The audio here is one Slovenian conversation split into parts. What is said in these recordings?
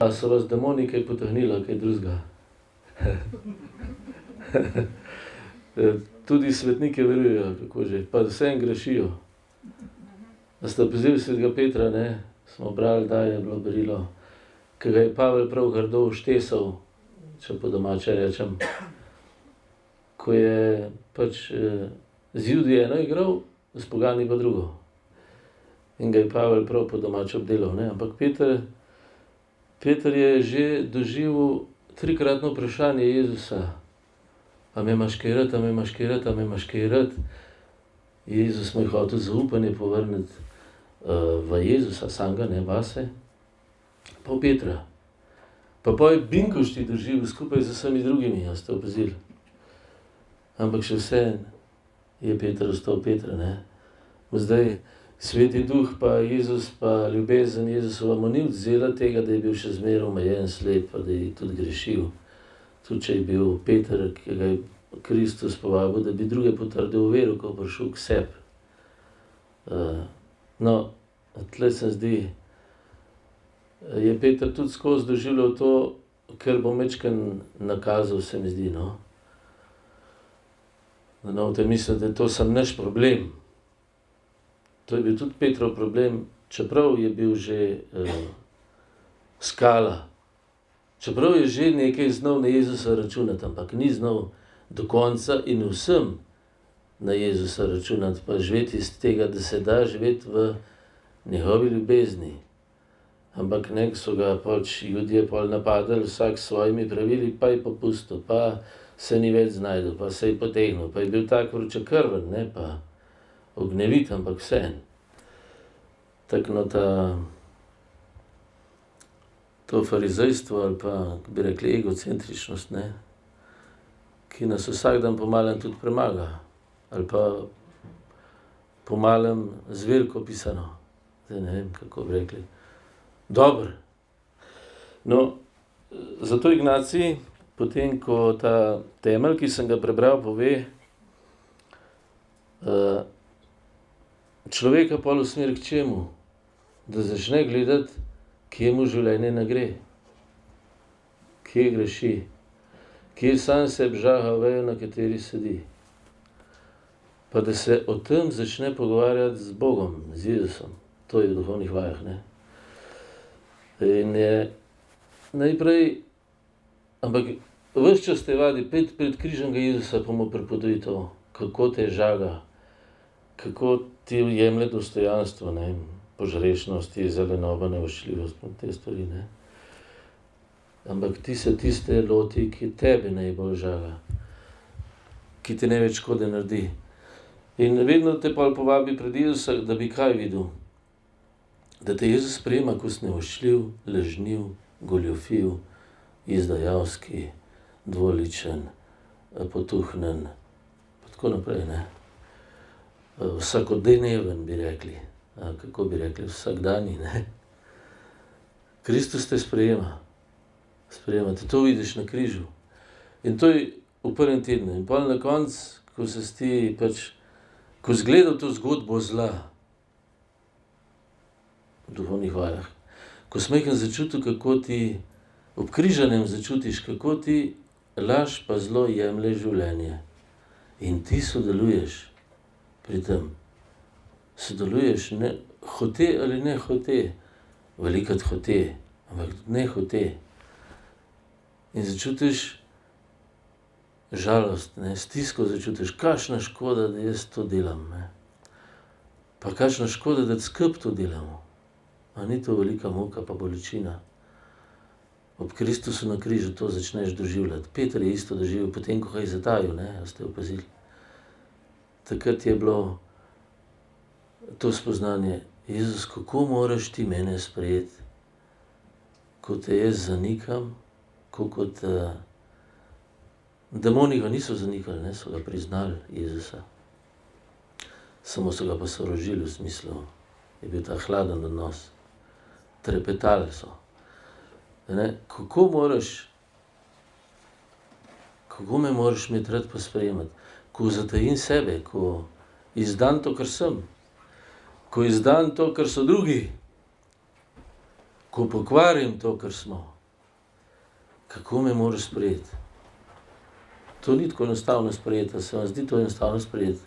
a so vas demoni kaj potehnila, kaj drugega? Tudi svetnike verujejo, kako že, pa vsem grešijo. Da ste opazili svetega Petra, ne? Smo brali, da je bilo berilo, ki ga je Pavel prav grdo uštesal, če po domače rečem, ko je pač z Judi eno igral, s pogani pa drugo. In ga je Pavel prav po domače obdelal, ne? Ampak Peter je že doživel 3-kratno vprašanje Jezusa. A me imaš kaj rad, a me imaš kaj rad, a me imaš kaj rad? Jezus mu je hotel zaupanje povrniti v Jezusa samega, ne vase, pa v Petra. Pa je Binkošti doživel skupaj z vsemi drugimi, a ste opazili. Ampak še vse je Peter ostal Petra, ne. Zdaj, Sveti Duh pa Jezus pa ljubezen Jezusova mu ni vzela tega, da je bil še zmeraj omejen, slep, pa da je tudi grešil. Tudi če je bil Peter, ki ga je Kristus povabil, da bi druge potrdil v veru, ko prišel k sebi. No, tle se zdi, je Peter tudi skozi doživljal to, ker bo majčkeno nakazal, se mi zdi, no. Da ne boste mislili, da je to samo naš problem. To je bil tudi Petrov problem, čeprav je bil že skala. Čeprav je že nekaj znal na Jezusa računati, ampak ni znal do konca in vsem na Jezusa računati, pa živeti iz tega, da se da živeti v njegovi ljubezni. Ampak nek so ga pač Judje pol napadali, vsak s svojimi pravili, pa je popustil, pa se ni več znajdel, pa se je potegnil, pa je bil tak vročekrven, ne, pa ognjevit, ampak vseeno. Tako no to farizejstvo ali pa, kako bi rekli, egocentričnost, ne, ki nas vsak dan po malem tudi premaga. Ali pa po malem zveliko pisano. Zdaj ne vem, kako bi rekli. Dobro. No, zato Ignacij, potem ko ta temelj, ki sem ga prebral, pove, človeka pol usmeri k čemu? Da začne gledati, kje mu življenje ne gre. Kje greši. Kje sam sebi žaga vejo, na kateri sedi. Pa da se o tem začne pogovarjati z Bogom, z Jezusom. To je v duhovnih vajah, ne. In je najprej, ampak ves čas te vadi, pred križem Jezusa pa mu pripoveduje to, kako te žaga, kako ti jemlje dostojanstvo, ne, požrešnost, zelenoba, nevoščljivost, te stvari, ne. Ampak ti se tiste loti, ki tebe najbolj žaga, ki ti največ škode naredi. In vedno te pol povabi pred Jezusa, da bi kaj videl? Da te Jezus sprejema, ko si nevoščljiv, lažniv, goljufiv, izdajalski, dvoličen, potuhnen, pa tako naprej, ne. Vsakodneven, bi rekli. Kako bi rekli, vsakdanji, ne. Kristus te sprejema. Sprejema te, to vidiš na križu. In to je v prvem tednu. In pol na koncu, ko se ti pač, ko si gledal to zgodbo zla v duhovnih vajah, ko si majhen začutil, kako ti ob križanem začutiš, kako ti laž pa zlo jemlje življenje. In ti sodeluješ pri tem. Sodeluješ, ne, hote ali ne hote, velikokrat hote, ampak ne hote. In začutiš žalost, ne, stisko začutiš, kakšna škoda, da jaz to delam, ne. Pa kakšna škoda, da skupaj to delamo. A ni to velika muka pa bolečina? Ob Kristusu na križu to začneš doživljati. Peter je isto doživel, potem ko ga je zatajil, ne, a ste opazili. Takrat je bilo to spoznanje, Jezus, kako moraš ti mene sprejeti, ko te jaz zanikam, kot demoni ga niso zanikali, ne, so ga priznali Jezusa. Samo so ga pa sorožili v smislu, je bil ta hladen odnos. Trepetali so. Ne, kako me moraš imeti rad pa sprejemati, ko zatajim sebe, ko izdam to, kar sem, ko izdam to, kar so drugi, ko pokvarim to, kar smo. kako me moraš sprejeti. To ni tako enostavno sprejeti, a se vam zdi to enostavno sprejeti?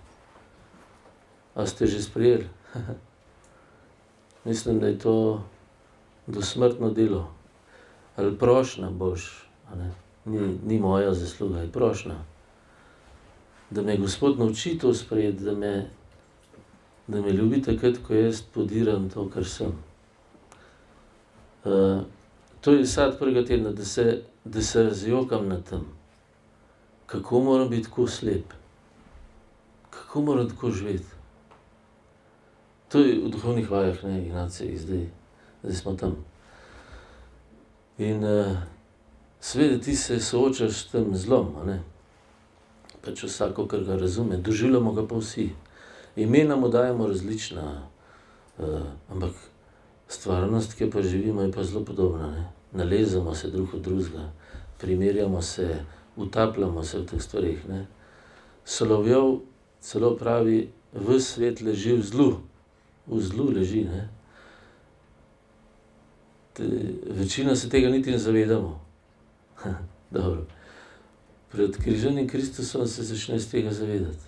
A ste že sprejeli? Mislim, da je to dosmrtno delo. Ali prošnja boš, a ne? Ni moja zasluga, je prošnja. Da me Gospod nauči to sprejeti, da me ljubi takrat, ko jaz podiram to, kar sem. To je sad prvega tedna, da se razjokam nad tem. Kako moram biti tako slep? Kako moram tako živeti? To je v duhovnih vajah, ne, Ignacij, zdaj smo tam. In seveda ti se soočaš s tem zlom, a ne? Pač vsako, kar ga razume, doživljamo ga pa vsi. Imena mu dajemo različna, ampak stvarnost, ki jo pa živimo, je pa zelo podobna, ne? Nalezamo se drug od drugega, primerjamo se, utapljamo se v teh stvarih, ne? Solovjov celo pravi, ves svet leži v zlu. V zlu leži, ne? Večina se tega niti ne zavedamo. Dobro. Pred križanim Kristusom se začne z tega zavedati.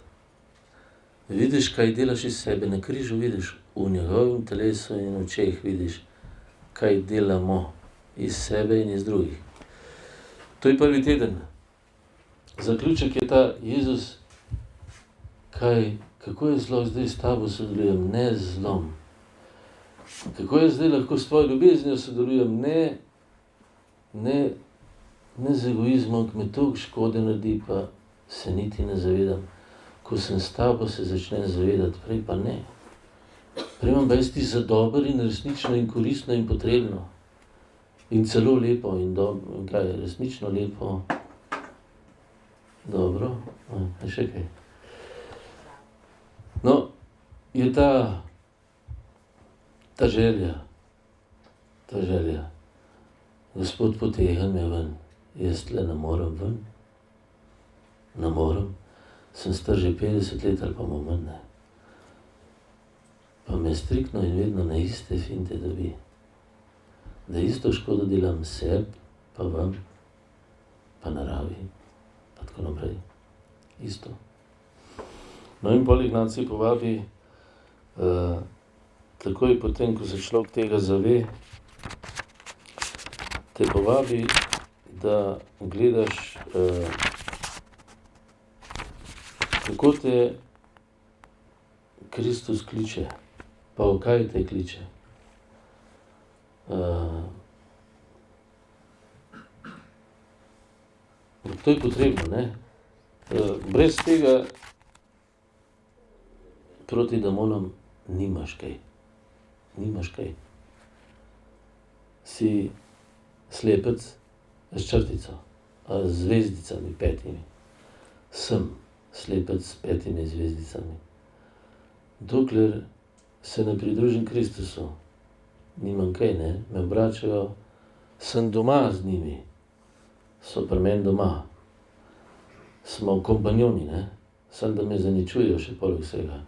Vidiš, kaj delaš iz sebe, na križu vidiš, v njegovem telesu in očeh vidiš, kaj delamo iz sebe in iz drugih. To je prvi teden. Zaključek je ta, Jezus, kako je zlo zdaj s tabo sodelujem, ne z zlom. Kako jaz zdaj lahko s tvojo ljubeznijo sodelujem, ne z egoizmom, ki me toliko škode naredi, pa se niti ne zavedam. Ko sem s tabo, se začnem zavedati, prej pa ne. Prej imam pa jaz ti za dober in resnično in koristno in potrebno. In celo lepo in dobro, in kaj je resnično lepo, dobro, še kaj. No, je ta želja, Gospod, potegni me ven, jaz tle ne morem ven, ne morem, sem star že 50 let ali pa manj, ne. Pa me striktno in vedno na iste finte dobi. Da isto škodo delam sebi, pa vam, pa naravi, pa tako naprej. Isto. No in pol Ignacij povabi, takoj potem, ko se človek tega zave, te povabi, da gledaš, kako te Kristus kliče, pa v kaj te kliče. To je potrebno, ne? Brez tega proti demonom nimaš kaj. Si slepec s črtico, a z zvezdicami 5. Sem slepec s 5 zvezdicami. Dokler se ne pridružim Kristusu, nimam kaj, ne? Me obračajo, sem doma z njimi, so pri meni doma. Smo kompanjoni, ne? Samo da me zaničujejo še poleg vsega.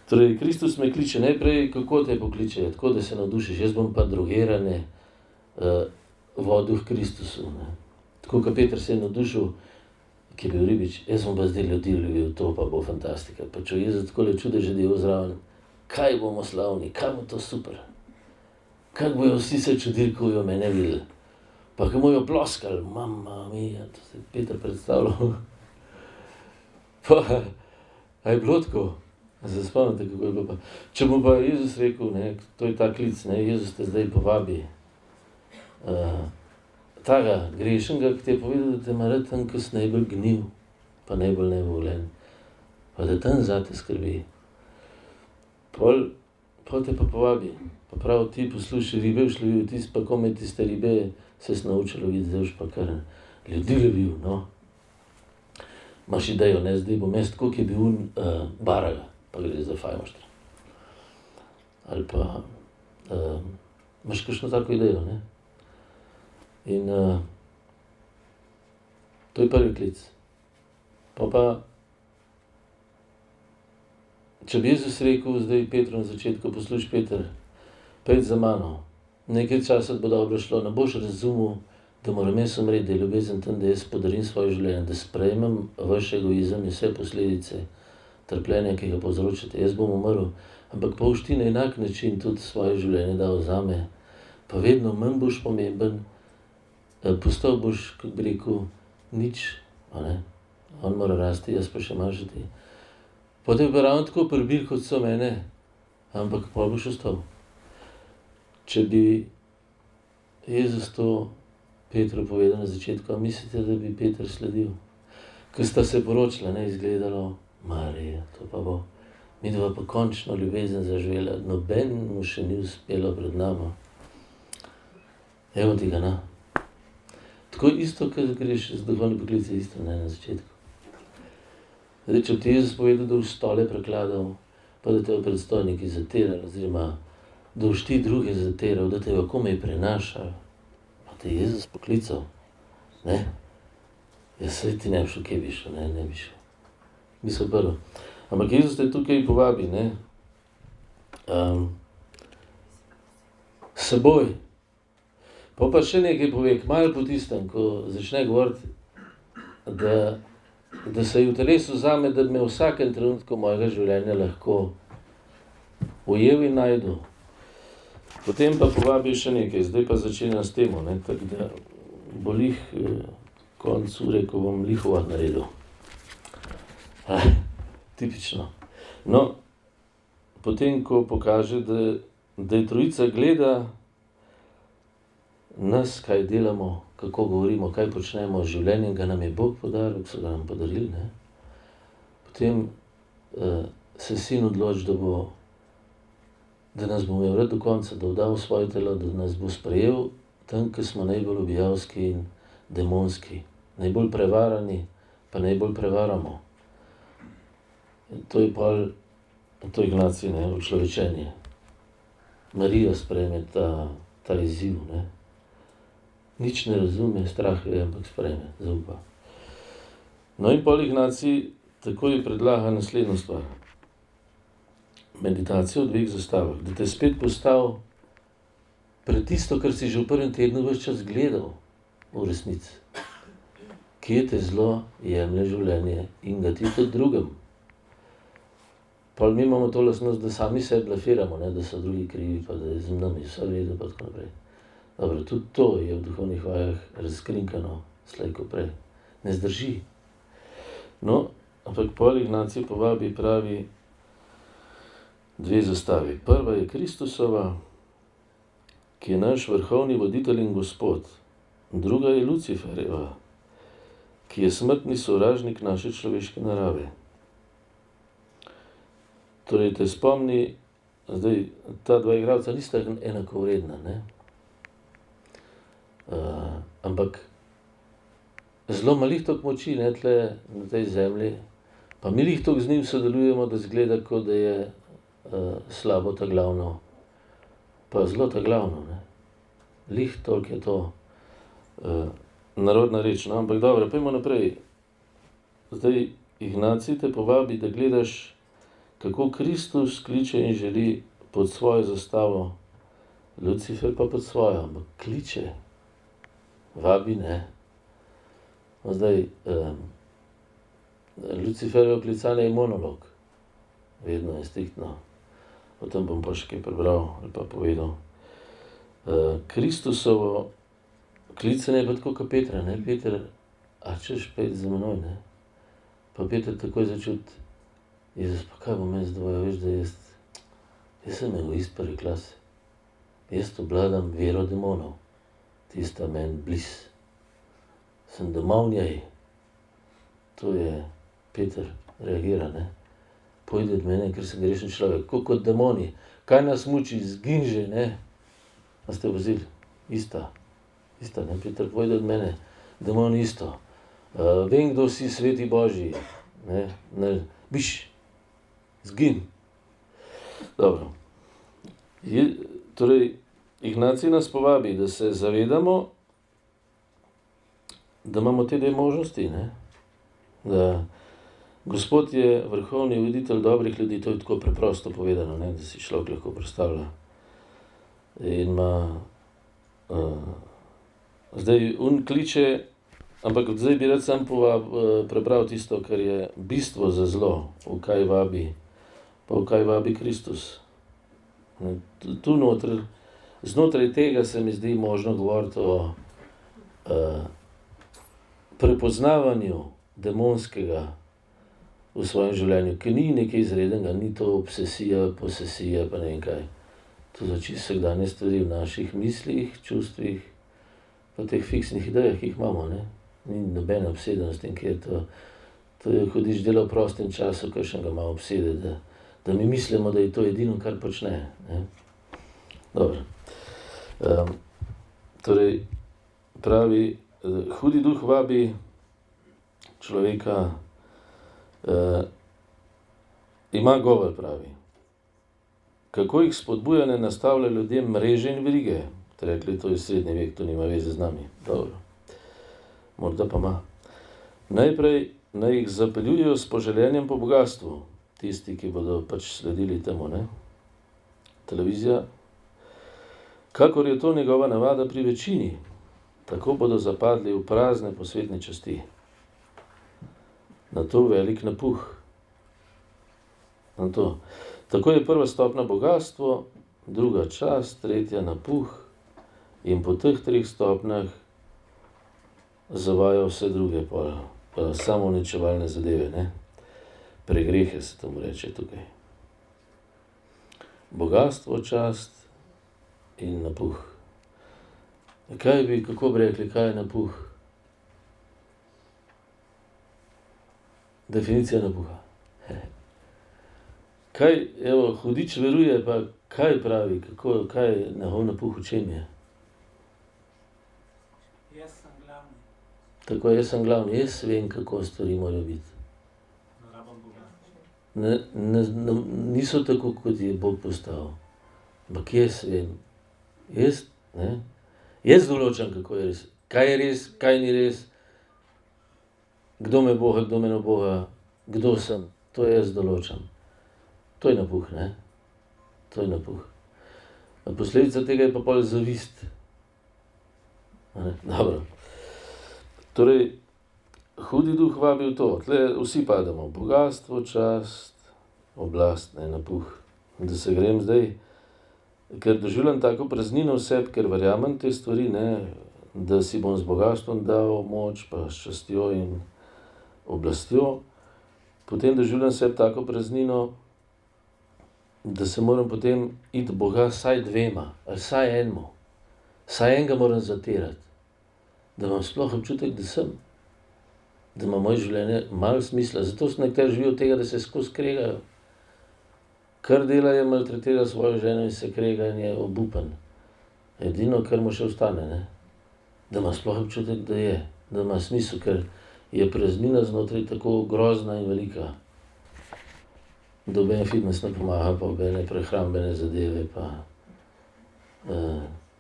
Torej, Kristus me kliče najprej, kako te pokliče, tako da se navdušiš, jaz bom pa drogirane vodil v Kristusu, ne? Tako, kot Peter se je navdušil, ki je bil ribič, jaz bom pa zdaj ljudi ljubil, to pa bo fantastika. Pa če Jezus takole čudeže delal zraven, kaj bomo slavni, kaj bo to super. Kako bojo vsi se čudili, ko bojo mene videli. Pa ko bojo ploskali, mamma mia, to se je Peter predstavljal. Pa, a je bilo tako? A se spomnite, kako je bilo pa? Če mu pa Jezus rekel, ne, to je ta klic, ne, Jezus te zdaj povabi. Taga grešnega, ki ti je povedal, da te ima rad tam, ko si najbolj gnil, pa najbolj nevolen. Pa da tam zate skrbi. Pol te pa povabi, pa prav ti poslušaj, ribe v šlovil, ti pa kome tiste ribe se si naučil loviti, zdaj už pa kar ljudi lovil, no. Imaš idejo, ne, zdaj bom jaz tako, ki je bil Baraga, pa gre za fajmoštra. Ali pa, imaš kakšno tako idejo, ne. In to je prvi klic. Pa, če bi Jezus rekel zdaj Petru na začetku, poslušaj Peter, pojdi za mano, nekaj časa bo dobro šlo, ne boš razumel, da moram jaz umreti, da je ljubezen tam, da jaz podarim svoje življenje, da sprejmem vaš egoizem in vse posledice trpljenja, ki ga povzročate. Jaz bom umrl, ampak pa boš ti na enak način tudi svoje življenje dal zame, pa vedno manj boš pomemben, postal boš, kako bi rekel, nič, on mora rasti, jaz pa še manjšati. Potem pa ravno tako prebil, kot so mene, ampak pa boš ostal. Če bi Jezus to Petru povedal na začetku, a mislite, da bi Peter sledil? Ko sta se poročila, izgledalo, Marija, to pa bo. Midva pa končno ljubezen zaživela, nobenemu še ni uspelo pred nama. Evo ti ga, Tako isto, ko greš z duhovni poklic, isto, na začetku. Zdaj, če ti Jezus povedal, da boš stole prekladal, pa da te bo predstojniki zatirali, oziroma da boš ti druge zatiral, da te ga komaj prenašajo, pa te Jezus poklical, Jaz se ti ne bi šel, kje bi šel, ne bi šel. Misel prvo. Ampak Jezus te tukaj povabi, s seboj. Pa še nekaj pove, malo po tistem, ko začne govoriti, da se je v telesu zame, da bi me v vsakem trenutku mojega življenja lahko ujel in najdu. Potem pa povabi še nekaj, zdaj pa začenjam s temo, tako da bo konc ure, ko bom lihovat naredil. Tipično. No, potem, ko pokaže, da je trojica gleda nas, kaj delamo, kako govorimo, kaj počnemo z življenjem, ga nam je Bog podaril, so ga nam podarili, Potem se sin odloči, da nas bo imel rad do konca, da bo dal svoje telo, da nas bo sprejel tam, ko smo najbolj objavski in demonski, najbolj prevarani, pa najbolj prevaramo. In to je pol, to je Ignacij, učlovečenje. Marija sprejme ta izziv, Nič ne razume, strah je, ampak sprejme, zaupa. No in pol Ignacij takoj predlaga naslednjo stvar. Meditacijo v 2 zastavah, da te spet postavi pred tisto, kar si že v prvem tednu ves čas gledal v resnici. Kje te zlo jemlje življenje in ga ti tudi drugem. Pol mi imamo to lastnost, da sami sebi blefiramo, da so drugi krivi, pa da je z nami vse v redu, pa tako naprej. Dobro, tudi to je v duhovnih vajah razkrinkano, slej ko prej. Ne zdrži. No, ampak pol Ignacij povabi, pravi 2 zastavi. Prva je Kristusova, ki je naš vrhovni voditelj in Gospod. Druga je Luciferjeva, ki je smrtni sovražnik naše človeške narave. Torej te spomni, zdaj ta 2 igralca nista enakovredna, ampak zelo malih toliko moči, tle na tej zemlji, pa mi lih toliko z njim sodelujemo, da zgleda, kot da je slabo ta glavno, pa zelo ta glavno, Lih toliko je to narodna reč, ampak dobro, pojdimo naprej. Zdaj Ignacij te povabi, da gledaš, kako Kristus kliče in želi pod svojo zastavo, Lucifer pa pod svojo, ampak kliče, vabi, Zdaj, Luciferjevo klicanje je monolog, vedno instiktno. O tem bom pa še kaj prebral ali pa povedal. Kristusovo klicanje je pa tako kot Petra, Peter, a češ pojdi za menoj, Pa Peter takoj začuti, Jezus, pa kaj bom jaz dvoje, veš, da jaz sem egoist prvi klase. Jaz obladam vero demonov, tista meni bliz. Sem doma v njej. To je Peter reagira, Pojdi od mene, ker sem grešen človek, kot demoni. Kaj nas muči, zgin že, A ste vozili? Ista, Peter, pojdi od mene, demon isto. Vem, kdo si, sveti Božji, biš, zgin. Dobro. Torej, Ignacij nas povabi, da se zavedamo, da imamo te 2 možnosti, Da Gospod je vrhovni voditelj dobrih ljudi, to je tako preprosto povedano, da si človek lahko predstavlja. In ima Zdaj, kliče, ampak zdaj bi rad sam prebral tisto, kar je bistvo za zlo, v kaj vabi, pa v kaj vabi Kristus. Tu noter, znotraj tega se mi zdi možno govoriti o prepoznavanju demonskega v svojem življenju, ki ni nekaj izrednega, ni to obsesija, posesija, pa ne vem kaj. To so čisto vsakdanje stvari v naših mislih, čustvih, pa teh fiksnih idejah, ki jih imamo, ne. Ni nobena obsedenost in kje je to. To je, hodiš dela v prostem času, kakšnega malo obsede, da mi mislimo, da je to edino, kar počne, ne. Dobro. Torej, pravi, hudi duh vabi človeka, ima govor, pravi. Kako jih spodbujanje nastavlja ljudem mreže in verige? Te rekli, to je srednji vek, to nima veze z nami. Dobro. Morda pa ima. Najprej naj jih zapeljujejo s poželjenjem po bogastvu. Tisti, ki bodo pač sledili temu, ne. Televizija. Kakor je to njegova navada pri večini, tako bodo zapadli v prazne posvetne časti. Na to velik napuh. Na to. Tako je prva stopnja bogastvo, druga čast, tretja napuh in po teh 3 stopnjah zavaja vse druge pa samouničevalne zadeve, ne. Pregrehe se tomu reče tukaj. Bogastvo, čast in napuh. Kako bi rekli, kaj je napuh? Definicija napuha. Kaj, evo, hudič veruje, pa kaj pravi, kaj je njegov napuh, v čem je? Jaz sem glavni. Tako, jaz sem glavni, jaz vem, kako stvari morajo biti. Niso tako, kot je Bog postavil. Ampak jaz vem. Jaz določam, kako je res. Kaj je res, kaj ni res. Kdo me boga, kdo me ne boga. Kdo sem. To jaz določam. To je napuh, ne. To je napuh. Posledica tega je pa pol zavist. Dobro. Torej, hudi duh vabi v to. Tle vsi padamo. Bogastvo, čast, oblast, ne, napuh. Da se grem zdaj, ker doživljam tako praznino v sebi, ker verjamem te stvari, ne, da si bom z bogastvom dal moč, pa s častjo in oblastjo. Potem doživljam v sebi tako praznino, da se moram potem iti Boga vsaj 2, ali vsaj enemu. Vsaj enega moram zatirati. Da imam sploh občutek, da sem. Da ima moje življenje malo smisla. Zato so nekateri živijo od tega, da se skozi kregajo. Kar dela je maltretira svojo ženo in se krega in je obupan. Edino, kar mu še ostane, ne. Da ima sploh občutek, da je. Da ima smisel, ker je praznina znotraj tako grozna in velika. Noben fitness ne pomaga, pa nobene prehrambene zadeve, pa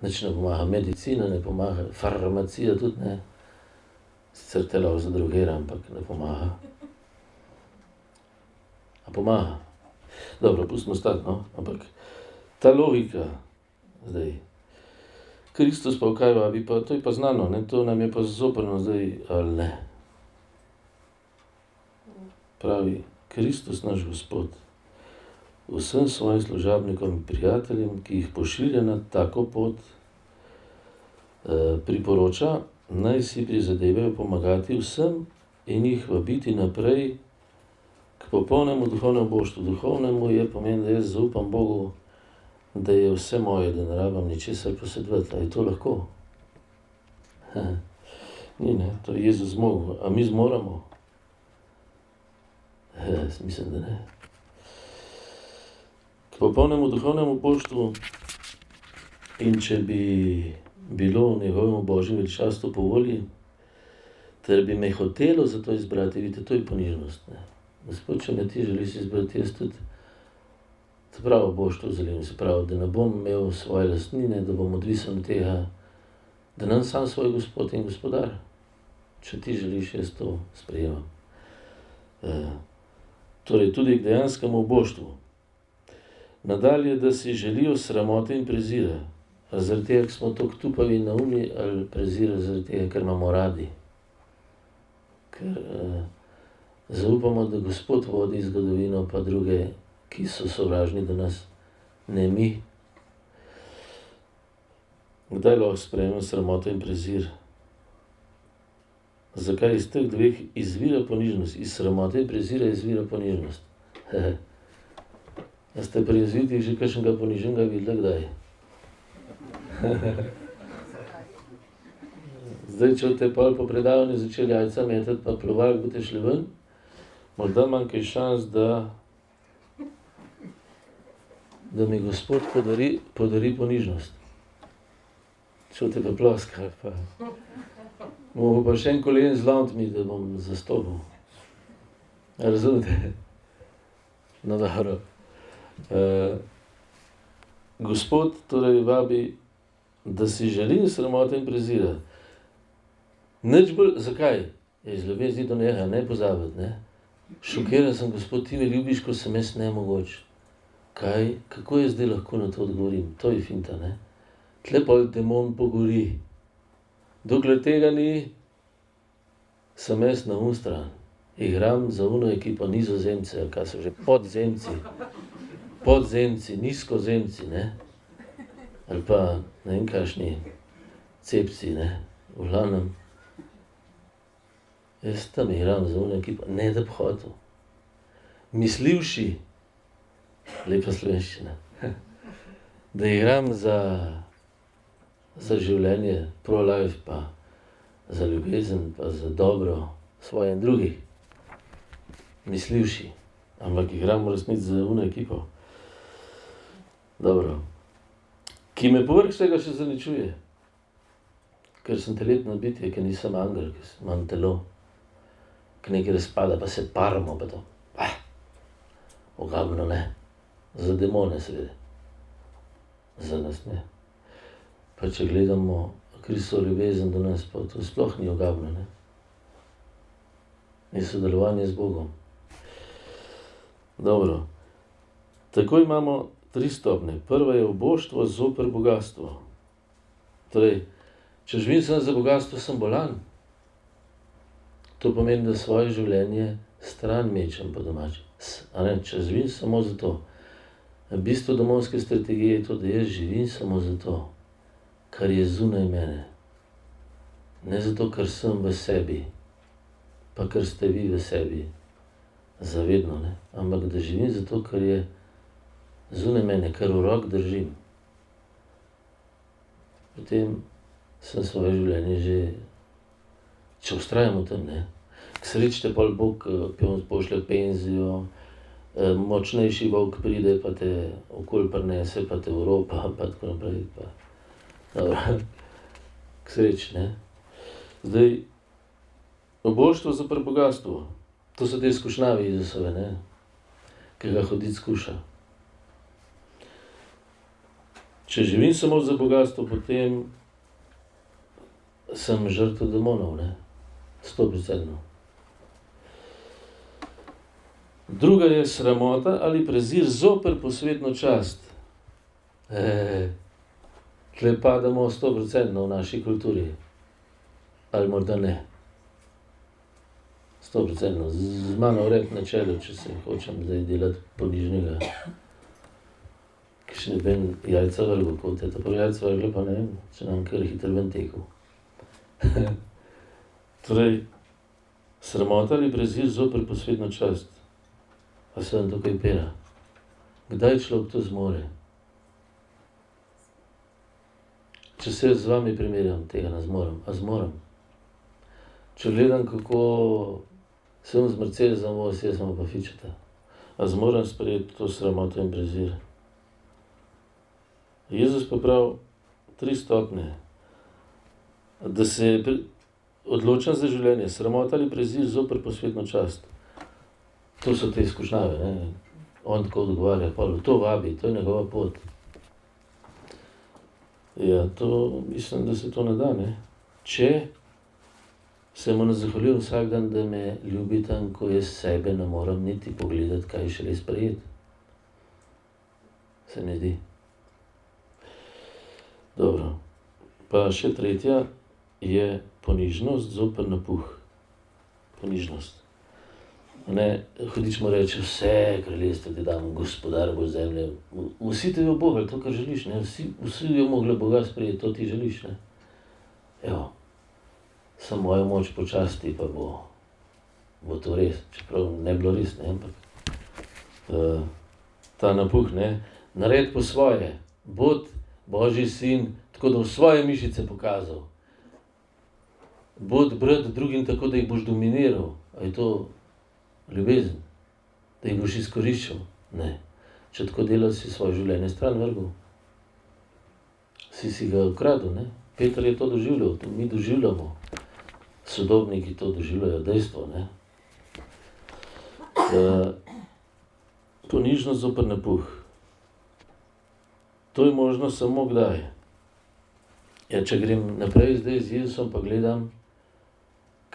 nič ne pomaga. Medicina ne pomaga, farmacija tudi ne. Sicer te lahko zadrogira, ampak ne pomaga. A pomaga? Dobro, pustimo stati, no. Ampak ta logika zdaj. Kristus pa v kaj vabi, pa to je pa znano, ne. To nam je pa zoprno zdaj, ali ne. Pravi, Kristus naš Gospod vsem svojim služabnikom in prijateljem, ki jih pošilja na tako pot, priporoča, naj si prizadevajo pomagati vsem in jih vabiti naprej k popolnemu duhovnemu boštvu. Duhovnemu je pomeni, da jaz zaupam Bogu, da je vse moje, da ne rabim ničesar posedovati. A je to lahko? Ni, ne, to je Jezus zmogel. A mi zmoremo? Mislim, da ne. K popolnemu duhovnemu boštvu in če bi bilo v njegovemu božjem veličastvu po volji, ter bi me hotelo za to izbrati, vidite, to je ponižnost, ne. Gospod, če me ti želiš izbrati, jaz tudi to pravo boštvo želim, se pravi, da ne bom imel svoje lastnine, da bom odvisen od tega, da nam sam svoj Gospod in Gospodar. Če ti želiš, jaz to sprejemam. Torej, tudi k dejanskemu boštvu. Nadalje, da si želijo sramote in prezira. Zaradi tega, ker smo toliko tupavi in neumni, ali prezira zaradi tega, ker imamo radi. Ker zaupamo, da Gospod vodi zgodovino, pa druge, ki so sovražni do nas, ne mi. Kdaj lahko sprejmemo sramoto in prezir? Zakaj iz teh dveh izvira ponižnost? Iz sramote in prezira izvira ponižnost. A ste pri jezvitih že kakšnega poniženega videli kdaj? Zdaj, če boste po predavanju začeli jajca metati, pa plovali boste šli ven, morda imam kaj šans, da mi Gospod podari ponižnost. Če boste pa ploskali, pa mogo pa še en kolen zlomiti mi, da bom zastopil. Razumete? No, dobro. Gospod torej vabi, da si želim sramote in prezira. Nič bolj, zakaj? Iz ljubezni do njega, ne pozabiti, ne? Šokiran sem, Gospod, ti me ljubiš, ko sem jaz nemogoč. Kaj? Kako jaz zdaj lahko na to odgovorim? To je finta, ne? Tle pol demon pogori. Dokler tega ni, sem jaz na stran. Igram za uno ekipo Nizozemce, kaj so že podzemci, nizkozemci, ne? Ali pa ne vem kakšni cepci, ne? V glavnem. Jaz tam igram za uno ekipo, ne da bi hotel. Mislivši, lepa slovenščina, da igram za življenje, pro-life, pa za ljubezen, pa za dobro svoje in drugih. Mislivši, ampak igram v resnici za uno ekipo. Dobro. Ki me povrh vsega še zaničuje, ker sem teletno bitje, ker nisem angel, ker imam telo, ker nekaj razpada, pa se paramo, pa to. Ogabno, ne. Za demone seveda. Za nas ne. Pa če gledamo Kristovo ljubezen do nas, pa to sploh ni ogabno, ne. Ni sodelovanje z Bogom. Dobro. Tako imamo 3 stopnje. Prva je oboštvo zoper bogastvo. Torej, če živim samo za bogastvo, sem bolan. To pomeni, da svoje življenje stran mečem po domače. A ne, če živim samo za to. Bistvo domovske strategije je to, da jaz živim samo za to, kar je zunaj mene. Ne zato, ker sem v sebi, pa ker ste vi v sebi. Zavedno, ne. Ampak da živim zato, kar je zunaj mene, kar v rok držim. Potem sem svoje življenje že, če vztrajam v tem, ne. K sreči te pol Bog pošlje penzijo, močnejši volk pride, pa te okoli prinese, pa te Evropa, pa tako naprej, pa dobro. K sreči, ne. Zdaj, oboštvo zoper bogastvo. To so te skušnjavi Jezusove, ne. Ki ga hoditi skuša. Če živim samo za bogastvo, potem sem žrtev demonov, ne. 100%. Druga je sramota ali prezir zoper posvetno čast. Tle padamo 100% v naši kulturi. Ali morda ne. 100%. Z mano rep na čelu, če se hočem zdaj delati ponižnega. Kakšne ben jajca vrgo, kot je to prav jajca vrgo, pa ne vem, če nam kar hitro ven tekel. Torej, sramota ali prezir zoper posvetno čast. Pa se vam tukaj pera. Kdaj človek to zmore? Če se z vami primerjam, tega ne zmorem. A zmorem? Če gledam, kako sem z Mercedesom voz, jaz imam pa fičeta. A zmorem sprejeti to sramoto in prezir? Jezus pa pravi 3 stopnje. Da se odločam za življenje, sramota ali prezir zoper posvetno čast. To so te izkušnjave, ne. On tako odgovarja, Pavlu, to vabi, to je njegova pot. Ja, to mislim, da se to ne da, ne. Če se mu ne zahvaljujem vsak dan, da me ljubi tam, ko jaz sebe ne moram niti pogledati, kaj šele sprejeti. Se mi zdi. Dobro. Pa še tretja je ponižnost zoper napuh. Ponižnost. Hudič mu reče, vse kraljestvo ti dam, gospodar bo zemlje. Vsi te jo Boga, to, kar želiš, ne? Vsi jo mogli Boga sprejeti, to ti želiš, ne? Evo, samo mojo moč počasti, pa bo to res, čeprav ne bilo res, ne? Ampak ta napuh, ne? Nared po svoje, bod Božji sin, tako da v svoje mišice pokazal. Bod brat drugim tako, da jih boš dominiral. A je to ljubezen? Da jih boš izkoriščal? Ne. Če tako delaš, si svoje življenje stran vrgel. Si ga ukradel, ne? Peter je to doživljal, to mi doživljamo. Sodobniki to doživljajo, dejstvo, ne? Ponižnost zoper napuh. To je možno samo kdaj. Ja, če grem naprej zdaj z Jezusom, pa gledam,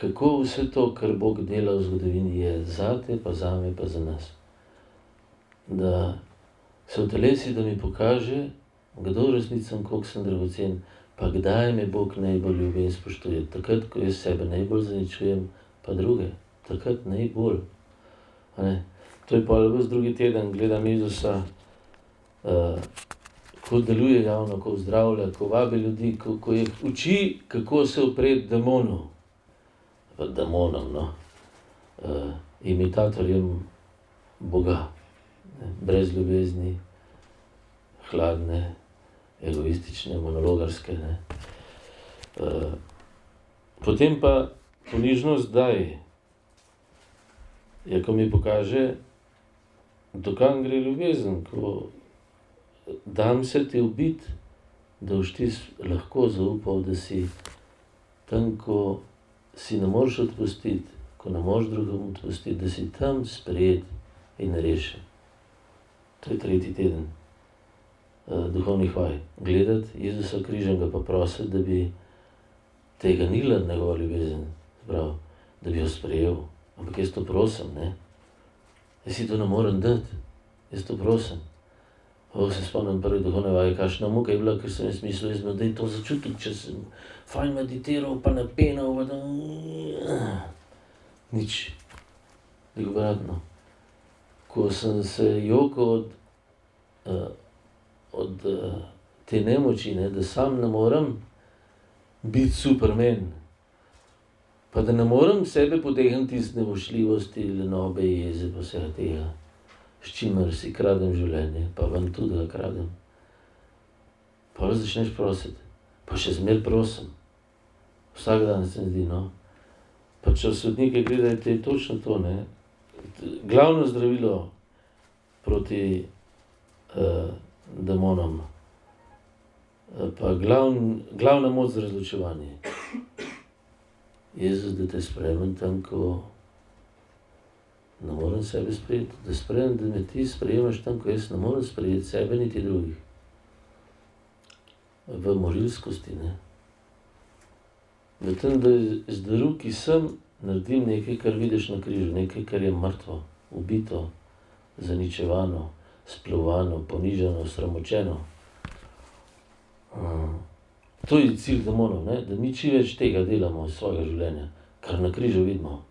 kako vse to, kar Bog dela v zgodovini, je zate, pa zame, pa za nas. Da se utelesi, da mi pokaže, kdo v resnici, koliko sem dragocen, pa kdaj me Bog najbolj ljubi in spoštuje. Takrat, ko jaz sebe najbolj zaničujem, pa druge. Takrat najbolj. To je pa ves drugi teden, gledam Jezusa, ko deluje javno, ko zdravlja, ko vabi ljudi, ko jih uči, kako se upreti demonu. Demonom, no. Imitatorjem Boga. Brez ljubezni, hladne, egoistične, monologarske, ne. Potem pa ponižnost daj. Ja, ko mi pokaže, do kam gre ljubezen, ko dam se ti ubiti, da boš ti lahko zaupal, da si tam, ko si ne moreš odpustiti, ko ne moreš drugemu odpustiti, da si tam sprejet in rešen. To je tretji teden duhovnih vaj. Gledati Jezusa križanega pa prositi, da bi tega nila njegova ljubezen, da bi jo sprejel. Ampak jaz to prosim, ne? Jaz si to ne morem dati. Jaz to prosim. Se spomnim prve duhovne vaje, kakšna muka je bila, ker sem jaz mislil, da je to začutil, če sem fajn meditiral, pa napenal, pa da... Nič. Obratno. Ko sem se jokal od te nemoči, ne, da sam ne morem biti Superman, pa da ne morem sebe potegniti iz nevošljivosti, lenobe, jeze, pa vsega tega, s čimer si kradem življenje, pa vam tudi ga kradem. Pa začneš prositi, pa še zmer prosim. Vsak dan se mi zdi, no. Pa če sodnike gledajte, je točno to, ne. Glavno zdravilo proti demonom, pa glavna moč za razločevanje. Jezus, da te sprejmem tam, ko ne morem sebe sprejeti, da sprejmem, da me ti sprejemaš tam, ko jaz ne morem sprejeti sebe niti drugih. V morilskosti, ne. V tem, da z daruki sem naredim nekaj, kar vidiš na križu, nekaj, kar je mrtvo, ubito, zaničevano, splovano, ponižano, sramočeno. To je cilj demonov, ne? Da mi čim več tega delamo iz svojega življenja, kar na križu vidimo.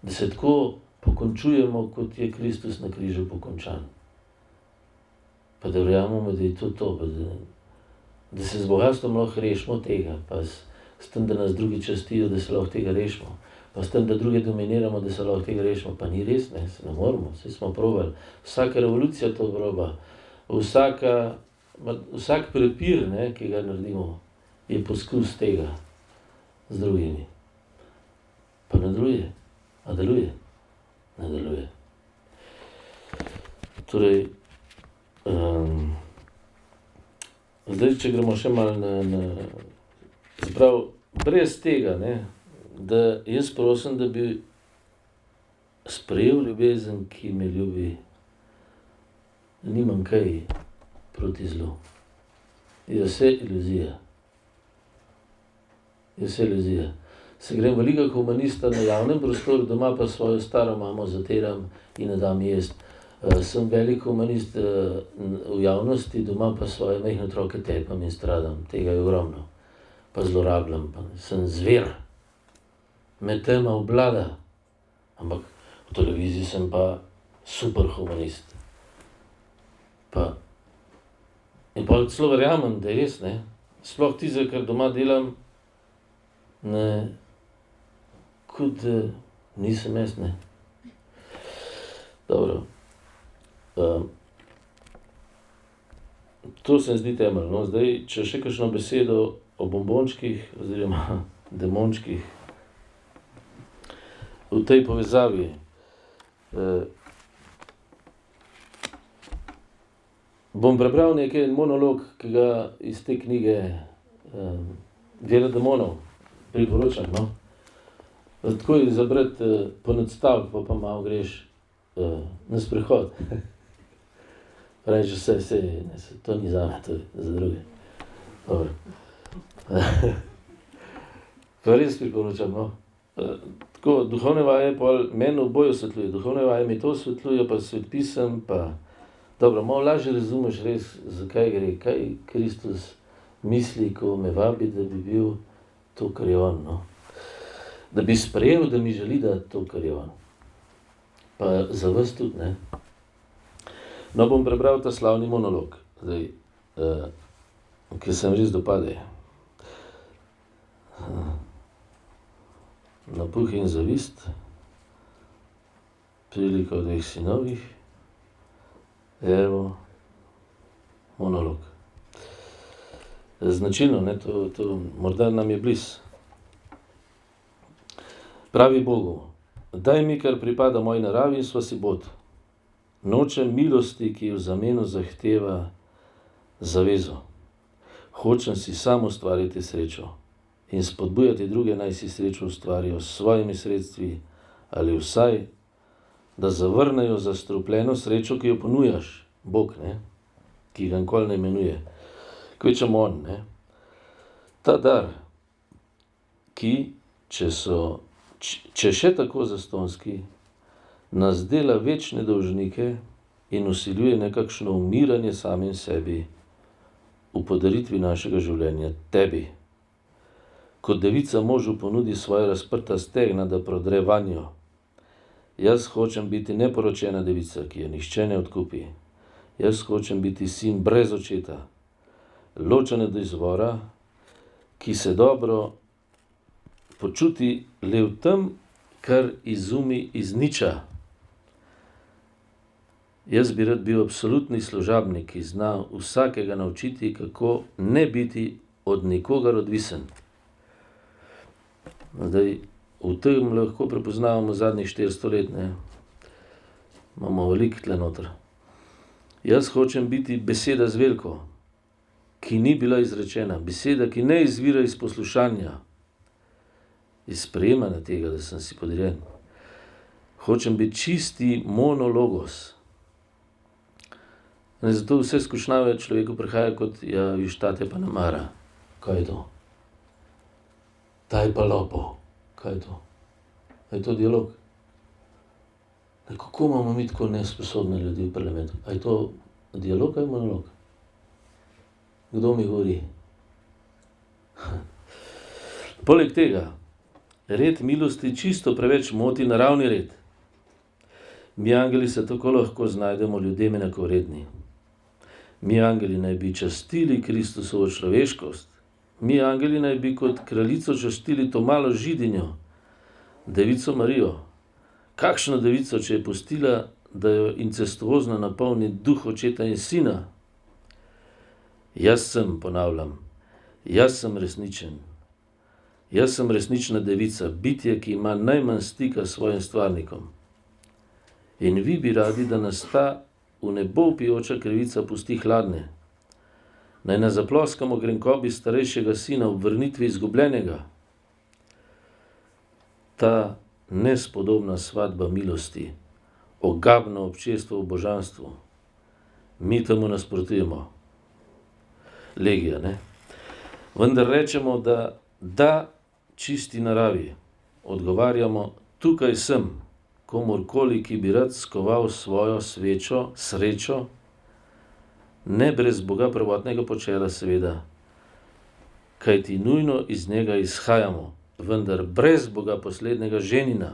Da se tako pokončujemo, kot je Kristus na križu pokončan. Pa da verjamemo, da je to, da se z bogastvom lahko rešimo tega, pa s tem, da nas drugi častijo, da se lahko tega rešimo, pa s tem, da druge dominiramo, da se lahko tega rešimo, pa ni res, ne, se ne moramo, saj smo probali. Vsaka revolucija to proba, vsak prepir, ne, ki ga naredimo, je poskus tega z drugimi. Pa ne deluje. A deluje? Ne deluje. Torej, zdaj, če gremo še malo brez tega, ne, da jaz prosim, da bi sprejel ljubezen, ki me ljubi, nimam kaj proti zlu. Je vse iluzija. Je vse iluzija. Se grem velikega humanista na javnem prostoru, doma pa svojo staro mamo zateram in ne dam jesti. Sem velik humanist v javnosti, doma pa svoje majhne otroke tepam in stradam. Tega je ogromno. Pa zlorabljam, pa sem zver. Me tema obvlada. Ampak v televiziji sem pa super humanist. In pa celo verjamem, da je res, ne. Sploh tistega, kar doma delam, ne, kot nisem jaz, ne. Dobro. To se mi zdi temeljno. Zdaj, če še kakšno besedo o bombončkih oziroma demončkih v tej povezavi. Bom prebral nekaj monolog, ki ga iz te knjige Vera demonov priporočam, no. Tako je zabrati po nadstavek, pa malo greš na sprehod. Pravim, že vse, to ni zame, to je za druge. Dobro. Pa res priporočam, no. Tako, duhovne vaje meni oboje osvetljuje. Duhovne vaje mi to osvetljuje, pa svetpisem, pa dobro, malo lažje razumeš res, zakaj gre, kaj Kristus misli, ko me vabi, da bi bil to, kar je on, no. Da bi sprejel, da mi želi dati to, kar je on. Pa za vas tudi, ne. No, bom prebral ta slavni monolog, zdaj, ki se mi res dopade. Napuh in zavist, prilika o dveh sinovih, evo, monolog. Značilno, ne, to morda nam je blizu. Pravi Bogu, daj mi, kar pripada moji naravi in sva si bod. Nočem milosti, ki v zameno zahteva zavezo. Hočem si sam ustvariti srečo in spodbujati druge, naj si srečo ustvarijo s svojimi sredstvi ali vsaj, da zavrnejo zastrupljeno srečo, ki jo ponujaš, Bog, ne, ki ga nikoli ne imenuje. Kvečemo on, ne. Ta dar, ki, če še tako zastonski, nas dela večne dolžnike in vsiljuje nekakšno umiranje samim sebi v podaritvi našega življenja tebi. Kot devica možu ponudi svoja razprta stegna, da prodre vanjo. Jaz hočem biti neporočena devica, ki je nihče ne odkupi. Jaz hočem biti sin brez očeta, ločen od izvora, ki se dobro počuti le v tem, kar izumi iz niča. Jaz bi rad bil absolutni služabnik, ki zna vsakega naučiti, kako ne biti od nikogar odvisen. Zdaj, v tem lahko prepoznavamo zadnjih 400 let, ne. Imamo veliko tle noter. Jaz hočem biti beseda z veliko, ki ni bila izrečena. Beseda, ki ne izvira iz poslušanja, iz sprejemanja tega, da sem si podrejen. Hočem biti čisti monologos. In zato vse skušnjave človeku prihaja kot, ja, viš, tate pa ne mara. Kaj je to? Taj pa lopo. Kaj je to? A je to dialog? Kako imamo mi tako nesposobne ljudi v parlamentu? A je to dialog ali monolog? Kdo mi govori? Poleg tega, red milosti čisto preveč moti naravni red. Mi angeli se tako lahko znajdemo ljudem enakovredni. Mi angeli naj bi častili Kristusovo človeškost. Mi angeli naj bi kot kraljico častili to malo židinjo, devico Marijo. Kakšno devico, če je pustila, da jo incestuozno napolni duh očeta in sina? Jaz sem, ponavljam, jaz sem resničen. Jaz sem resnična devica, bitje, ki ima najmanj stika s svojim stvarnikom. In vi bi radi, da nas ta v nebo vpijoča krivica pusti hladne. Naj ne zaploskamo grenkobi starejšega sina ob vrnitvi izgubljenega. Ta nespodobna svatba milosti, ogabno občestvo v božanstvu, mi temu nasprotujemo. Legija, ne? Vendar rečemo, da čisti naravi, odgovarjamo, tukaj sem, komorkoli, ki bi rad skoval svojo srečo, ne brez Boga prvotnega počela seveda, kajti nujno iz njega izhajamo, vendar brez Boga poslednjega ženina.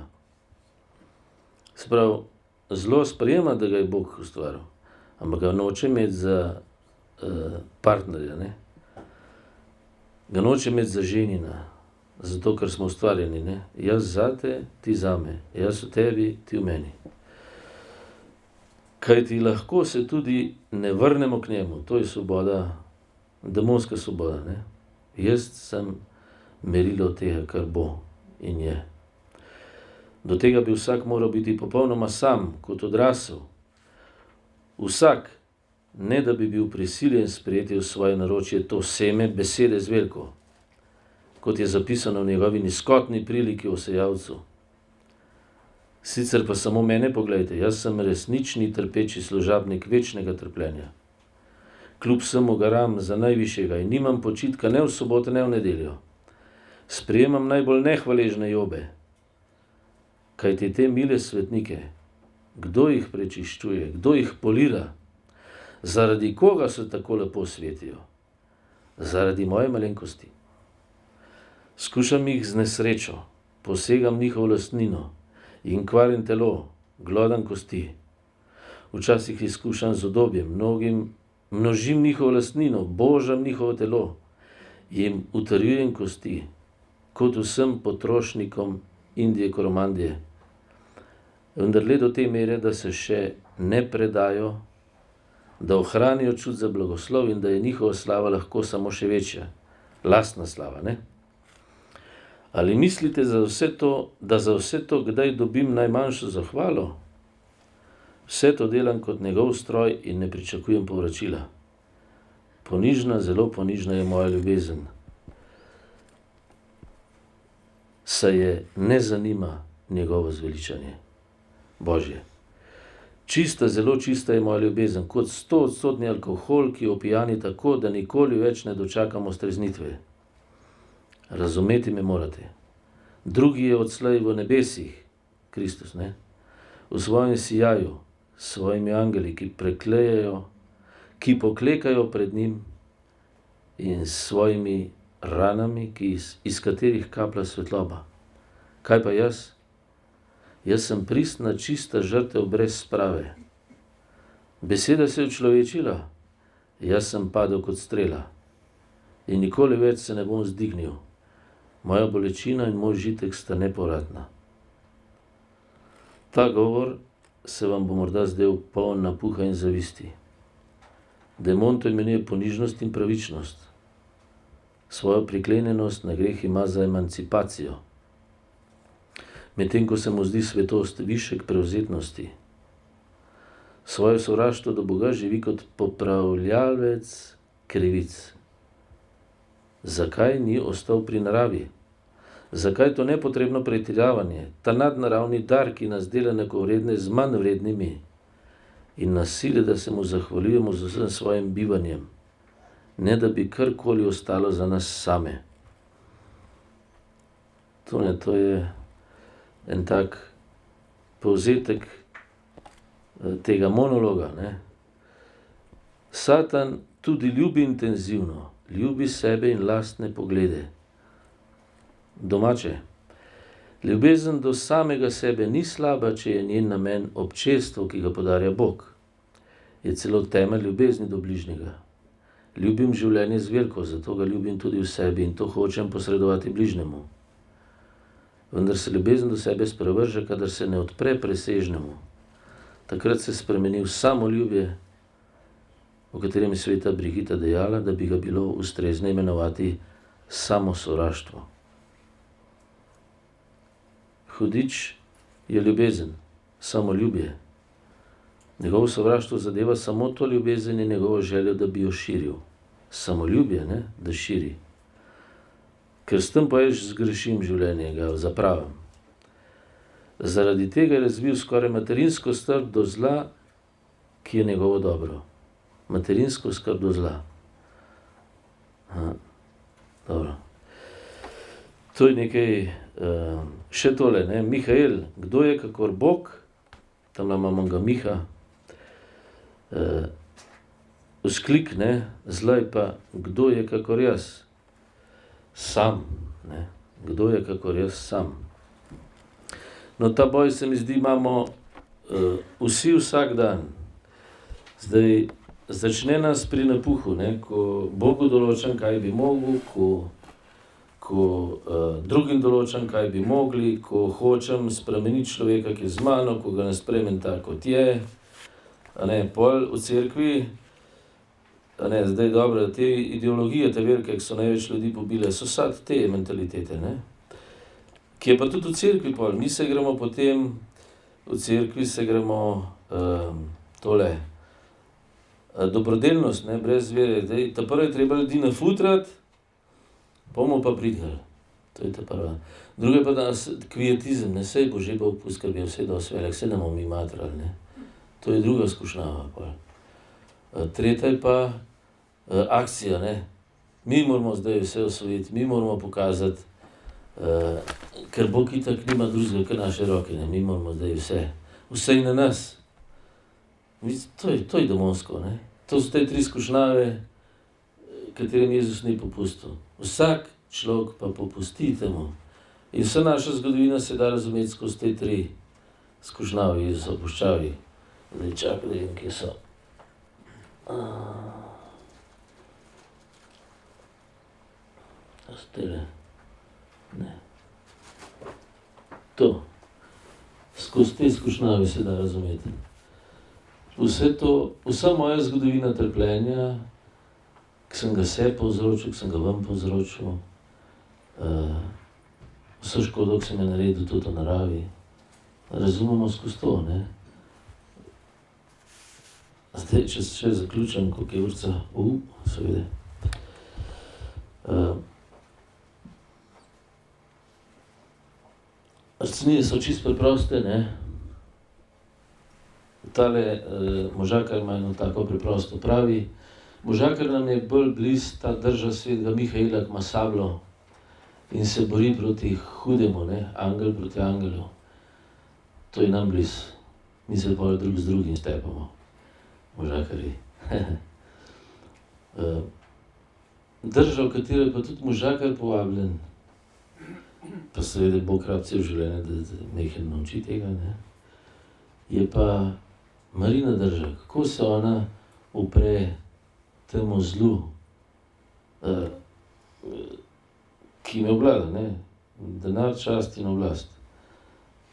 Sprav, zelo sprejema, da ga je Bog ustvaril, ampak ga noče imeti za partnerja, ne? Ga noče imeti za ženina, zato ker smo ustvarjeni, ne? Jaz zate, ti zame, jaz v tebi, ti v meni. Kajti lahko se tudi ne vrnemo k njemu, to je svoboda, demonska svoboda, ne? Jaz sem merilo tega, kar bo in je. Do tega bi vsak moral biti popolnoma sam, kot odrasel. Vsak, ne da bi bil prisiljen sprejeti v svoje naročje to seme besede z veliko, kot je zapisano v njegovi nizkotni priliki o sejalcu. Sicer pa samo mene poglejte, jaz sem resnični trpeči služabnik večnega trpljenja. Kljub vsemu garam za najvišjega in nimam počitka ne v soboto, ne v nedeljo. Sprejemam najbolj nehvaležne jobe, kajti te mile svetnike, kdo jih prečiščuje, kdo jih polira, zaradi koga se tako lepo svetijo? Zaradi moje malenkosti. Skušam jih z nesrečo, posegam njihovo lastnino in kvarim telo, glodam kosti. Včasih izkušam z udobjem, množim njihovo lastnino, božam njihovo telo, jim utrjujem kosti, kot vsem potrošnikom Indije Koromandije. Vendar le do te mere, da se še ne predajo, da ohranijo čut za blagoslov in da je njihova slava lahko samo še večja, lastna slava, ne? Ali mislite da za vse to kdaj dobim najmanjšo zahvalo? Vse to delam kot njegov stroj in ne pričakujem povračila. Ponižna, zelo ponižna je moja ljubezen. Saj je ne zanima njegovo zveličanje. Božje. Čista, zelo čista je moja ljubezen, kot 100% alkohol, ki opijani tako, da nikoli več ne dočakamo streznitve. Razumeti me morate. Drugi je odslej v nebesih, Kristus, ne? V svojem sijaju, s svojimi angeli, ki poklekajo pred njim in s svojimi ranami, iz katerih kaplja svetloba. Kaj pa jaz? Jaz sem pristna, čista žrtev brez sprave. Beseda se je učlovečila, jaz sem padel kot strela in nikoli več se ne bom zdignil. Moja bolečina in moj žitek sta nepovratna. Ta govor se vam bo morda zdel poln napuha in zavisti. Demon to imenuje ponižnost in pravičnost. Svojo priklenjenost na greh ima za emancipacijo, medtem ko se mu zdi svetost višek prevzetnosti. Svoje sovraštvo do Boga živi kot popravljalec krivic. Zakaj ni ostal pri naravi? Zakaj to nepotrebno pretiravanje, ta nadnaravni dar, ki nas dela enakovredne z manj vrednimi in nas sili, da se mu zahvaljujemo z vsem svojim bivanjem, ne da bi karkoli ostalo za nas same? To je en tak povzetek tega monologa, ne? Satan tudi ljubi intenzivno, ljubi sebe in lastne poglede. Domače, ljubezen do samega sebe ni slaba, če je njen namen občestvo, ki ga podarja Bog. Je celo temelj ljubezni do bližnjega. Ljubim življenje z veliko, zato ga ljubim tudi v sebi in to hočem posredovati bližnjemu. Vendar se ljubezen do sebe sprevrže, kadar se ne odpre presežnemu. Takrat se spremeni v samoljubje, o katerem je sveta Brigita dejala, da bi ga bilo ustrezno imenovati samosovraštvo. Hudič je ljubezen, samoljubje. Njegovo sovraštvo zadeva samo to ljubezen in njegovo željo, da bi jo širil. Samoljubje, ne, da širi. Ker s tem pa jaz zgrešim življenje, ga zapravim. Zaradi tega je razvil skoraj materinsko skrb do zla, ki je njegovo dobro. Materinsko skrb do zla. Dobro. To je nekaj, še tole, ne, Mihael, kdo je kakor Bog, tam imamo ga Miha, vzklik, ne, zlej pa, kdo je kakor jaz, sam, ne, kdo je kakor jaz sam. No, ta boj se mi zdi, imamo vsi vsak dan. Zdaj, začne nas pri napuhu, ne, ko Bogu določam, kaj bi mogel, ko drugim določam, kaj bi mogli, ko hočem spremeniti človeka, ki je z mano, ko ga ne sprejmem tako, kot je. A ne, pol v cerkvi, a ne, zdaj dobro, te ideologije, te verke, ki so največ ljudi pobile, so sad te mentalitete, ne. Ki je pa tudi v cerkvi pol, mi se gremo potem, v cerkvi se gremo tole, dobrodelnost, ne, brez vere. Zdaj, ta prva je treba ljudi nafutrati, bomo pa pridali. To je ta prva. Druga pa danes kvietizem, ne, sej bo že Bog poskrbel, vse dosti velik, saj ne bomo mi matrali, ne. To je druga skušnjava pol. Tretja je pa akcija, ne. Mi moramo zdaj vse osvojiti, mi moramo pokazati, ker Bog itak nima drugega kot naše roke, ne, mi moramo zdaj vse. Vse je na nas. To je demonsko, ne. To so te tri skušnjave, katerim Jezus ni popustil. Vsak človek pa popusti temu. In vsa naša zgodovina se da razumeti skozi te tri skušnjave Jezusa v puščavi. Zdaj čakaj, da vidim, kje so. Tele. Ne. To. Skozi te skušnjave se da razumeti. Vse to, vsa moja zgodovina trpljenja, ki sem ga sebi povzročil, ki sem ga vam povzročil, vso škodo, ki sem jo naredil tudi v naravi, razumemo skozi to, ne. Zdaj, če še zaključim, koliko je urca, seveda. Resnice so čisto preproste, ne. Tale možakar ima eno tako preprosto, pravi, možakar nam je bolj blizu ta drža svetega Mihaela, ki ima sabljo in se bori proti hudemu, ne, angel proti angelu. To je nam blizu. Mi se pol drug z drugim stepamo, možakarji. Drža, v katero je pa tudi možakar povabljen, pa seveda Bog rab cel življenje, da nekaj nauči tega, ne, je pa Marina drža, kako se ona upre temu zlu, ki me obvlada, ne, denar, čast in oblast.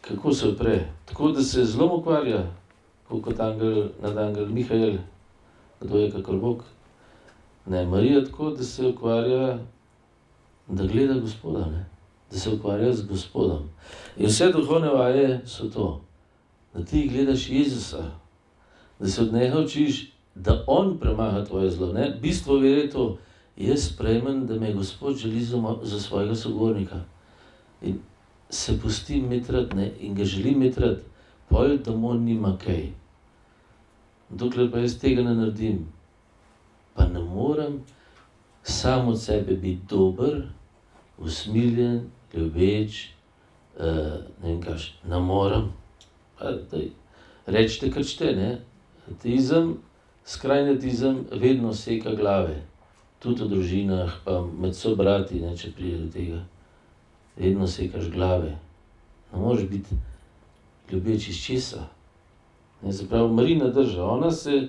Kako se upre? Tako, da se zelo ukvarja, kot nadangel Mihael, kdo je kakor Bog. Ne, Marija tako, da se ukvarja, da gleda Gospoda, ne, da se ukvarja z Gospodom. In vse duhovne vaje so to, da ti gledaš Jezusa, da se od njega učiš, da on premaga tvoje zlo, ne. Bistvo vere je to, jaz sprejmem, da me Gospod želi za svojega sogovornika. In se pustim metrati, ne, in ga želim metrati, pol domov nima kaj. Dokler pa jaz tega ne naredim, pa ne morem sam od sebe biti dober, usmiljen, ljubeč, ne vem kaš, ne morem. Rečite, kar čete, ne. Ateizem, skrajni ateizem vedno seka glave. Tudi v družinah, pa med sobrati, ne, če pride do tega. Vedno sekaš glave. Ne moreš biti ljubeč iz česa. Ne, se pravi, Marina drža, ona se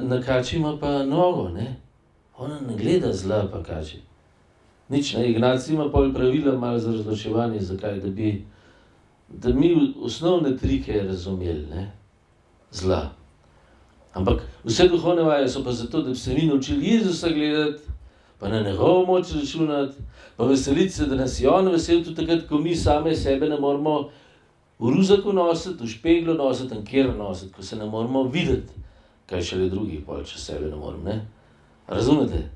na kači ima pa nogo, ne. Ona ne gleda zla pa kači. Nič, ne, Ignacij ima pol pravila malo za razločevanje, zakaj, da mi osnovne trike razumeli, ne, zla. Ampak vse duhovne vaje so pa zato, da bi se mi naučili Jezusa gledati, pa na njegovo moč računati, pa veseliti se, da nas je on vesel tudi takrat, ko mi same sebe ne moremo v ruzaku nositi, v špeglu nositi, kjer nositi, ko se ne moremo videti, kaj šele drugih pol, če sebe ne morem, ne. Razumete?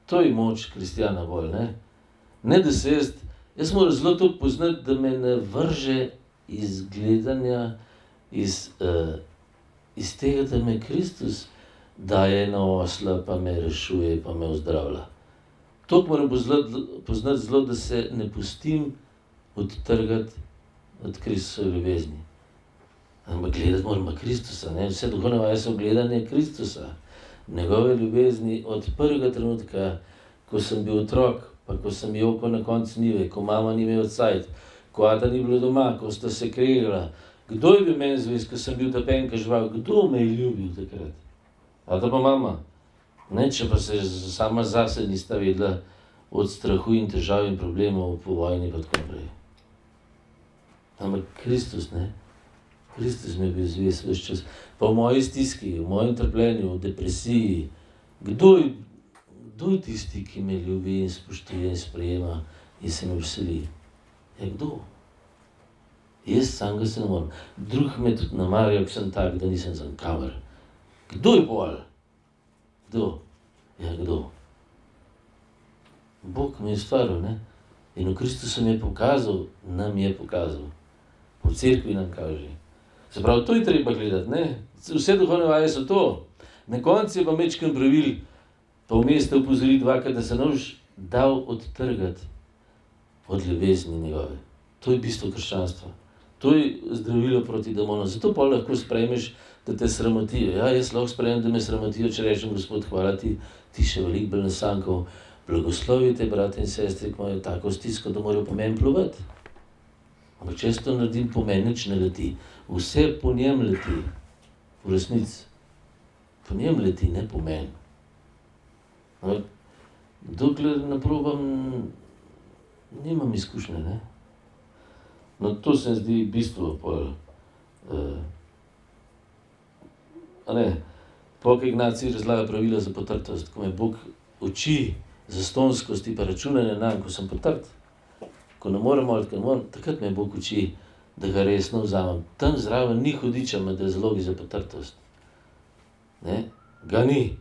To je moč kristjana bolj, ne. Ne, da se jaz moram zelo to poznati, da me ne vrže iz gledanja, iz tega, da me Kristus daje na osla, pa me rešuje, pa me ozdravlja. Toliko moram poznati zelo, da se ne pustim odtrgati od Kristusove ljubezni. Ampak gledati moramo Kristusa, ne? Vse duhovne vaje so gledanje Kristusa, njegove ljubezni od prvega trenutka, ko sem bil otrok, pa ko sem jokal na koncu njive, ko mama ni imela cajt, ko ata ni bilo doma, ko sta se kregala. Kdo je bil meni zvest, ko sem bil ta penka žival? Kdo me je ljubil takrat? Ata pa mama. Ne, če pa se sama zase nista vedela od strahu in težav in problemov po vojni pa tako naprej. Ampak Kristus, ne? Kristus mi je bil zvest ves čas. Pa v moji stiski, v mojem trpljenju, v depresiji. Kdo je tisti, ki me ljubi in spoštuje in sprejema in se me veseli? Ja, kdo? Jaz sam ga se ne morem. Drug me tudi namarja, ko sem tak, da nisem za kamer. Kdo je pol? Kdo? Ja, kdo? Bog me je stvaril, ne? In v Kristusu mi je pokazal, nam je pokazal. V cerkvi nam kaže. Se pravi, to je treba gledati, ne? Vse duhovne vaje so to. Na koncu je pa mečken pravil, pa vmes te opozori dvakrat, da se ne boš dal odtrgati od ljubezni njegove. To je bistvo krščanstva. To je zdravilo proti demonom. Zato pa lahko sprejmeš, da te sramotijo. Ja, jaz lahko sprejmem, da me sramotijo, če rečem, Gospod, hvala ti, ti še veliko bolj nasankov. Blagoslovi te, brate in sestre, ki imajo tako stisko, da morajo po meni plovati. Ampak če jaz to naredim, po meni nič ne leti. Vse po njem leti. V resnici. Po njem leti, ne po meni. Ampak dokler ne probam, nimam izkušnje, ne? No, to se mi zdi bistvo pol. Pol Ignacij razlaga pravila za potrtost, ko me Bog uči zastonskosti pa računanje nanj, ko sem potrt. Ko ne morem moliti, ko ne morem, takrat me Bog uči, da ga resno vzamem. Tam zraven ni hudiča med razlogi za potrtost. Ne? Ga ni.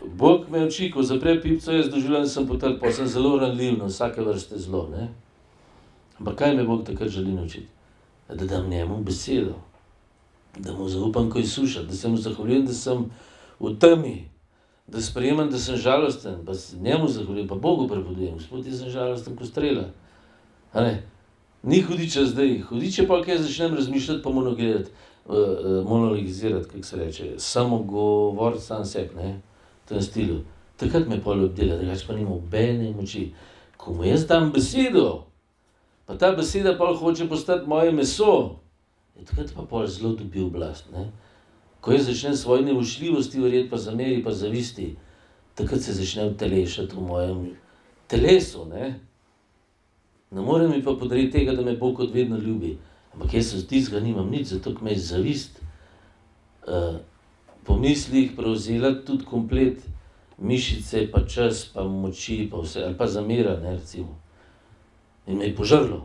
Bog me uči, ko zapre pipco, jaz doživljam, sem potrt, pa sem zelo ranljiv na vsake vrste zlo, ne? Ampak kaj me Bog takrat želi naučiti? Da dam njemu besedo. Da mu zaupam, ko je suša, da se mu zahvaljujem, da sem v temi, da sprejemam, da sem žalosten, pa se njemu zahvaljujem, pa Bogu prepovedujem. Gospod, jaz sem žalosten ko strela. A ne? Ni hudiča zdaj. Hudič je pa, kaj začnem razmišljati, pa monologizirati, kako se reče. Samo govoriti sam sebi, ne? V tem stilu. Takrat me pol obdela, drugače pa nima nobene moči. Ko mu jaz dam besedo, pa ta beseda pol hoče postati moje meso, je takrat pa pol zelo dobi oblast, ne? Ko jaz začnem svoje nevošljivosti verjeti, pa zameri, pa zavisti, takrat se začne utelešati v mojem telesu, ne? Ne more mi pa podariti tega, da me Bog kot vedno ljubi. Ampak jaz se tistega nimam nič, zato ko me je zavist po mislih prevzela tudi komplet mišice, pa čas, pa moči, pa vse, ali pa zamera, ne, recimo. In me je požrlo.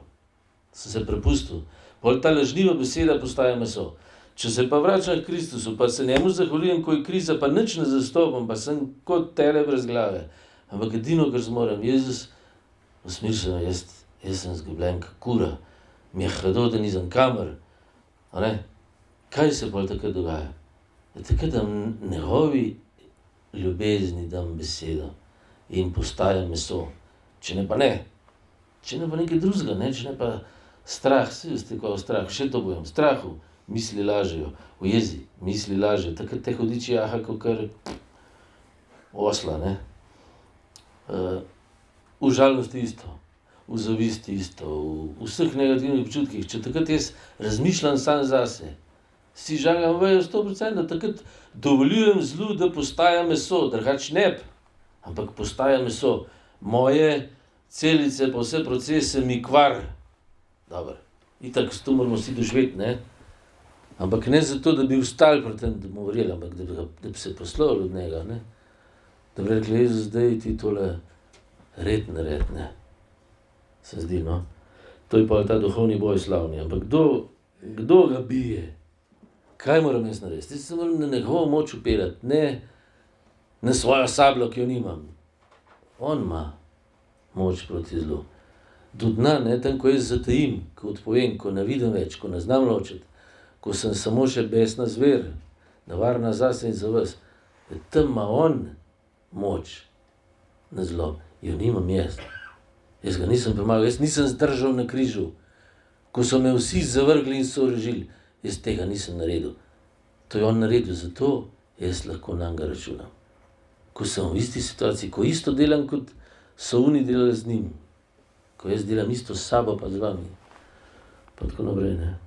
Sem se prepustil. Pol ta lažniva beseda postaja meso. Če se pa vračam k Kristusu, pa se njemu zahvaljujem, ko je kriza, pa nič ne zastopam, pa sem kot tele brez glave. Ampak edino, kar zmorem, Jezus, usmir se me, jaz sem zgubljen kot kura, mi je hrado, da nisem kamer. A ne? Kaj se pol takrat dogaja? Takrat dam njegovi ljubezni, dam besedo in postajam meso. Če ne pa ne. Če ne pa nekaj drugega, ne? Če ne pa strah, vsi veste, kaj v strahu, še to povem, strahu, misli lažejo, v jezi, misli lažejo, takrat te hudiči jaha, kakor osla, ne? V žalosti isto, v zavisti isto, v vseh negativnih občutkih, če takrat jaz razmišljam sam zase, si žagam vejo 100%, takrat dovoljujem zlu, da postaja meso, drugač ne, ampak postaja meso. Moje celice, pa vse procese mi kvar. Dobro, itak to moramo vsi doživeti, ne? Ampak ne zato, da bi vstali pri tem, da bomo verjeli, ampak da bi se poslovili od njega, ne? Da bi rekli, Jezus, zdaj ti tole red nared, ne? Se zdi, no? To je pa ta duhovni boj slavni, ampak kdo ga bije? Kaj moram jaz narediti? Jaz se moram na njegovo moč upirati, ne na svojo sabljo, ki jo nimam. On ima moč proti zlu. Do dna, ne, tam, ko jaz zatajim, ko odpovem, ko ne vidim več, ko ne znam ločiti, ko sem samo še besna zver, nevarna zase in za vas, tam ima on moč, na zlob, jo nimam jaz. Jaz ga nisem pomagal, jaz nisem zdržal na križu. Ko so me vsi zavrgli in sorožili, jaz tega nisem naredil. To je on naredil, zato jaz lahko nanj računam. Ko sem v isti situaciji, ko isto delam, kot so oni delali z njim. Ko jaz delam isto s sabo pa z vami. Pa tako naprej, ne.